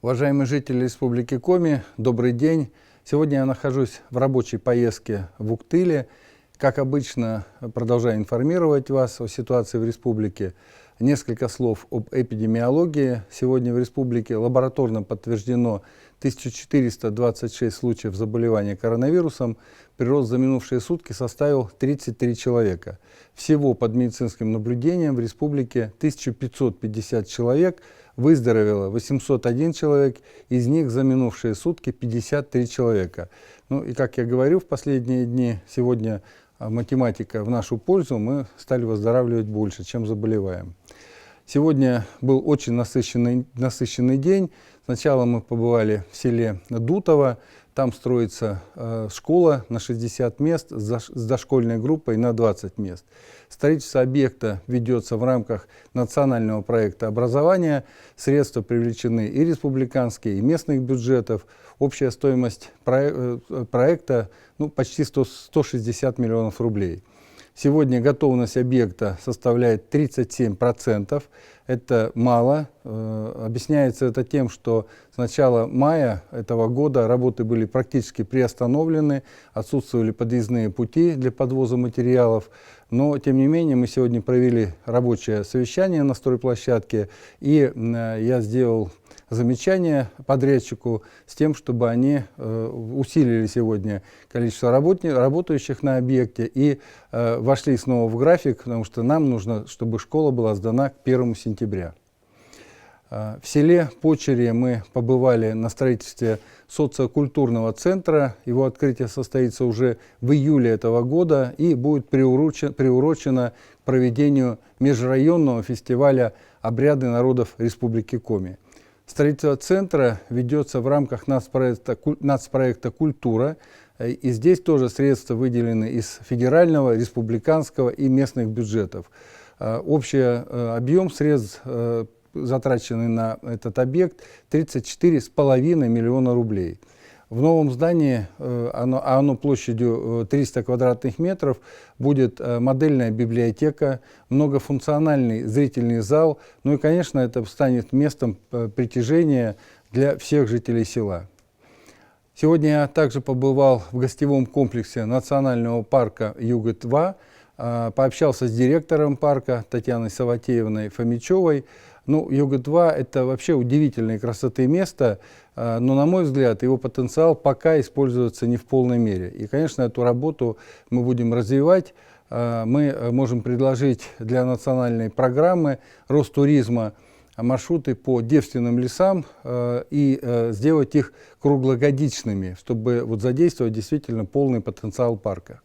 Уважаемые жители Республики Коми, добрый день. Сегодня я нахожусь в рабочей поездке в Уктыле. Как обычно, продолжаю информировать вас о ситуации в республике. Несколько слов об эпидемиологии. Сегодня в республике лабораторно подтверждено 1426 случаев заболевания коронавирусом. Прирост за минувшие сутки составил 33 человека. Всего под медицинским наблюдением в республике 1550 человек. Выздоровело 801 человек, из них за минувшие сутки 53 человека. Ну и как я говорю в последние дни, сегодня математика в нашу пользу, мы стали выздоравливать больше, чем заболеваем. Сегодня был очень насыщенный день. Сначала мы побывали в селе Дутово. Там строится школа на 60 мест с дошкольной группой на 20 мест. Строительство объекта ведется в рамках национального проекта образования. Средства привлечены и республиканские, и местных бюджетов. Общая стоимость проекта почти 160 миллионов рублей. Сегодня готовность объекта составляет 37%. Это мало. Объясняется это тем, что с начала мая этого года работы были практически приостановлены, отсутствовали подъездные пути для подвоза материалов. Но, тем не менее, мы сегодня провели рабочее совещание на стройплощадке, и я сделал замечание подрядчику с тем, чтобы они усилили сегодня количество работающих на объекте и вошли снова в график, потому что нам нужно, чтобы школа была сдана к 1 сентября. В селе Почерье мы побывали на строительстве социокультурного центра. Его открытие состоится уже в июле этого года и будет приурочено к проведению межрайонного фестиваля «Обряды народов Республики Коми». Строительство центра ведется в рамках нацпроекта «Культура». И здесь тоже средства выделены из федерального, республиканского и местных бюджетов. Общий объем средств, затраченный на этот объект, 34,5 миллиона рублей. В новом здании, оно площадью 300 квадратных метров, будет модельная библиотека, многофункциональный зрительный зал, ну и, конечно, это станет местом притяжения для всех жителей села. Сегодня я также побывал в гостевом комплексе национального парка Юга-2, пообщался с директором парка Татьяной Саватеевной Фомичевой. Юга-2 – это вообще удивительной красоты место, но, на мой взгляд, его потенциал пока используется не в полной мере. И, конечно, эту работу мы будем развивать. Мы можем предложить для национальной программы Ростуризма маршруты по девственным лесам и сделать их круглогодичными, чтобы задействовать действительно полный потенциал парка.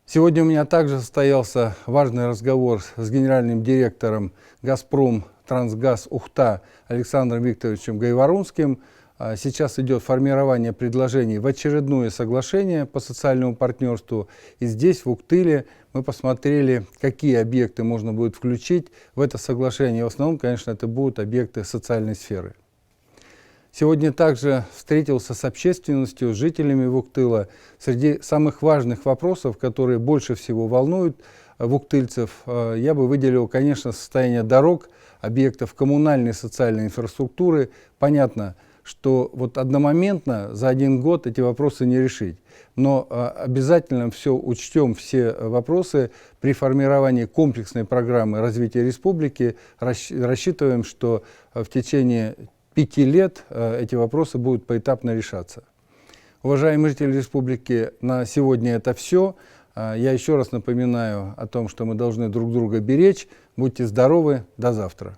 Сегодня у меня также состоялся важный разговор с генеральным директором «Газпром Трансгаз Ухта» Александром Викторовичем Гайворонским. Сейчас идет формирование предложений в очередное соглашение по социальному партнерству. И здесь, в Уктыле, мы посмотрели, какие объекты можно будет включить в это соглашение. В основном, конечно, это будут объекты социальной сферы. Сегодня также встретился с общественностью, с жителями Уктыла. Среди самых важных вопросов, которые больше всего волнуют уктыльцев, я бы выделил, конечно, состояние дорог, объектов коммунальной и социальной инфраструктуры. Понятно, что одномоментно за один год эти вопросы не решить. Но обязательно учтем все вопросы при формировании комплексной программы развития республики. Рассчитываем, что в течение 5 лет эти вопросы будут поэтапно решаться. Уважаемые жители республики, на сегодня это все. Я еще раз напоминаю о том, что мы должны друг друга беречь. Будьте здоровы, до завтра.